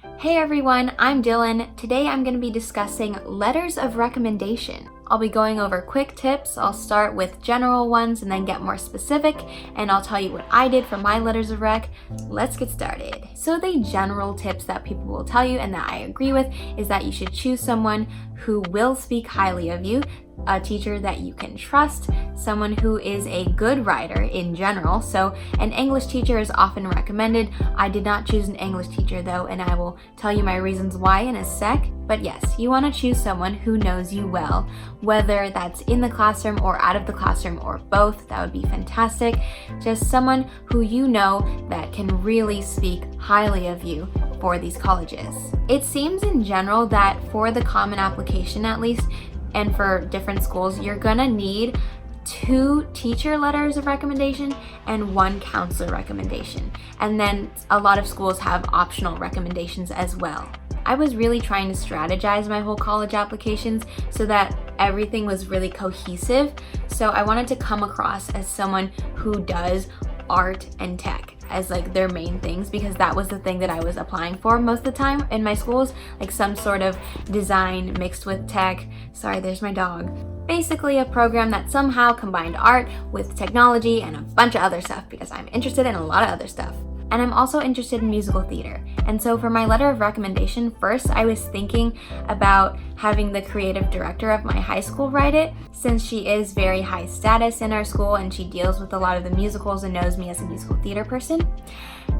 Hey everyone, I'm Dylan. Today I'm going to be discussing letters of recommendation. I'll be going over quick tips. I'll start with general ones and then get more specific, and I'll tell you what I did for my letters of rec. Let's get started. So the general tips that people will tell you and that I agree with is that you should choose someone who will speak highly of you, a teacher that you can trust, someone who is a good writer in general. So an English teacher is often recommended. I did not choose an English teacher though, and I will tell you my reasons why in a sec. But yes, you want to choose someone who knows you well, whether that's in the classroom or out of the classroom or both. That would be fantastic. Just someone who you know that can really speak highly of you for these colleges. It seems in general that for the common application at least, and for different schools, you're gonna need 2 teacher letters of recommendation and 1 counselor recommendation. And then a lot of schools have optional recommendations as well. I was really trying to strategize my whole college applications so that everything was really cohesive. So I wanted to come across as someone who does art and tech as like their main things, because that was the thing that I was applying for most of the time in my schools, like some sort of design mixed with tech. Sorry, there's my dog. Basically a program that somehow combined art with technology and a bunch of other stuff, because I'm interested in a lot of other stuff. And I'm also interested in musical theater. And so for my letter of recommendation, first I was thinking about having the creative director of my high school write it, since she is very high status in our school and she deals with a lot of the musicals and knows me as a musical theater person.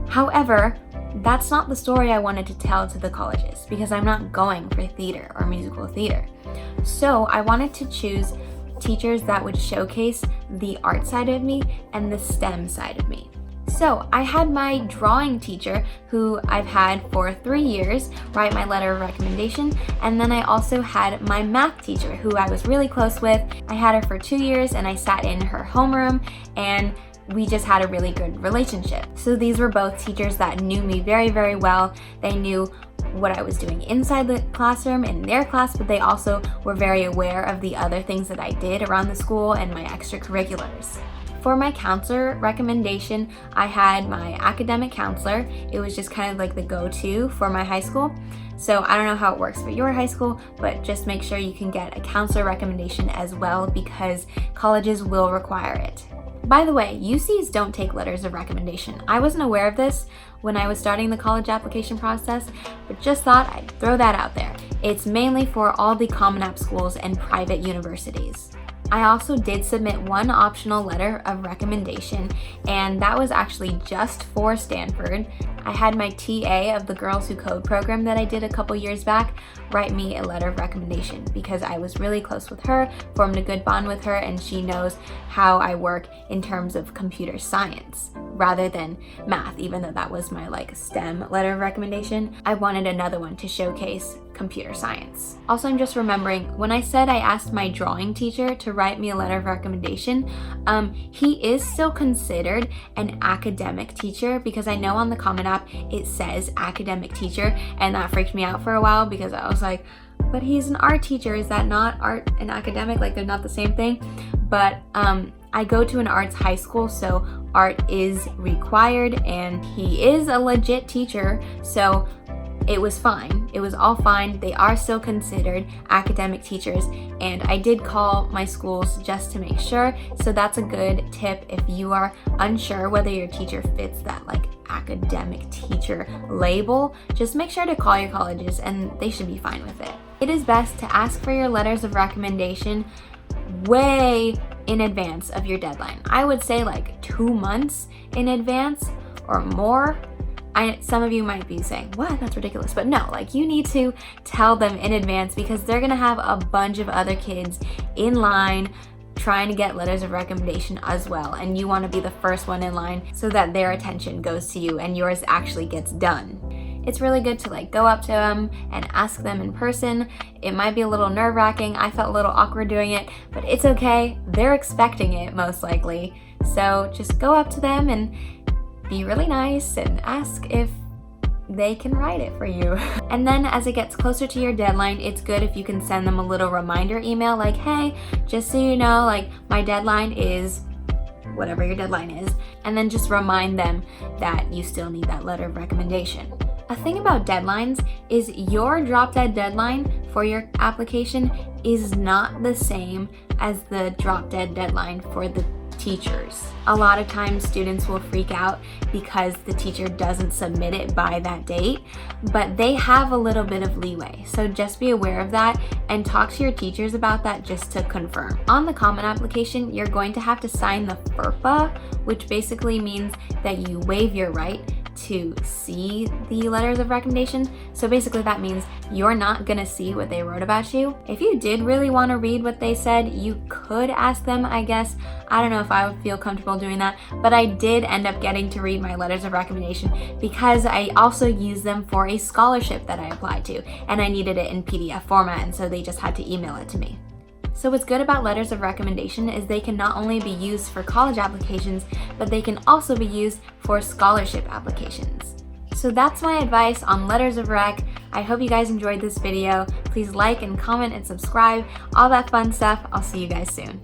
However, that's not the story I wanted to tell to the colleges, because I'm not going for theater or musical theater. So I wanted to choose teachers that would showcase the art side of me and the STEM side of me. So I had my drawing teacher, who I've had for 3 years, write my letter of recommendation, and then I also had my math teacher, who I was really close with. I had her for 2 years and I sat in her homeroom and we just had a really good relationship. So these were both teachers that knew me very, very well. They knew what I was doing inside the classroom in their class, but they also were very aware of the other things that I did around the school and my extracurriculars. For my counselor recommendation, I had my academic counselor. It was just kind of like the go-to for my high school. So I don't know how it works for your high school, but just make sure you can get a counselor recommendation as well, because colleges will require it. By the way, UCs don't take letters of recommendation. I wasn't aware of this when I was starting the college application process, but just thought I'd throw that out there. It's mainly for all the Common App schools and private universities. I also did submit 1 optional letter of recommendation, and that was actually just for Stanford. I had my TA of the Girls Who Code program that I did a couple years back write me a letter of recommendation, because I was really close with her, formed a good bond with her, and she knows how I work in terms of computer science rather than math. Even though that was my STEM letter of recommendation, I wanted another one to showcase computer science. Also, I'm just remembering when I said I asked my drawing teacher to write me a letter of recommendation, he is still considered an academic teacher, because I know on the Common App it says academic teacher, and that freaked me out for a while because I was like, but he's an art teacher, is that not art and academic? Like, they're not the same thing. But I go to an arts high school, so art is required, and he is a legit teacher, so it was fine. It was all fine. They are still considered academic teachers, and I did call my schools just to make sure. So that's a good tip if you are unsure whether your teacher fits that academic teacher label. Just make sure to call your colleges and they should be fine with it. It is best to ask for your letters of recommendation way in advance of your deadline. I would say 2 months in advance or more. Some of you might be saying, what? That's ridiculous. But no, you need to tell them in advance, because they're gonna have a bunch of other kids in line trying to get letters of recommendation as well. And you wanna be the first one in line so that their attention goes to you and yours actually gets done. It's really good to go up to them and ask them in person. It might be a little nerve-wracking. I felt a little awkward doing it, but it's okay. They're expecting it most likely. So just go up to them and be really nice and ask if they can write it for you. And then as it gets closer to your deadline, it's good if you can send them a little reminder email hey, just so you know, my deadline is whatever your deadline is, and then just remind them that you still need that letter of recommendation. A thing about deadlines is your drop dead deadline for your application is not the same as the drop dead deadline for the teachers. A lot of times students will freak out because the teacher doesn't submit it by that date, but they have a little bit of leeway. So just be aware of that and talk to your teachers about that just to confirm. On the common application, you're going to have to sign the FERPA, which basically means that you waive your right to see the letters of recommendation. So basically that means you're not gonna see what they wrote about you. If you did really want to read what they said, you could ask them, I guess. I don't know if I would feel comfortable doing that, but I did end up getting to read my letters of recommendation because I also used them for a scholarship that I applied to, and I needed it in PDF format, and so they just had to email it to me. So what's good about letters of recommendation is they can not only be used for college applications, but they can also be used for scholarship applications. So that's my advice on letters of rec. I hope you guys enjoyed this video. Please like and comment and subscribe, all that fun stuff. I'll see you guys soon.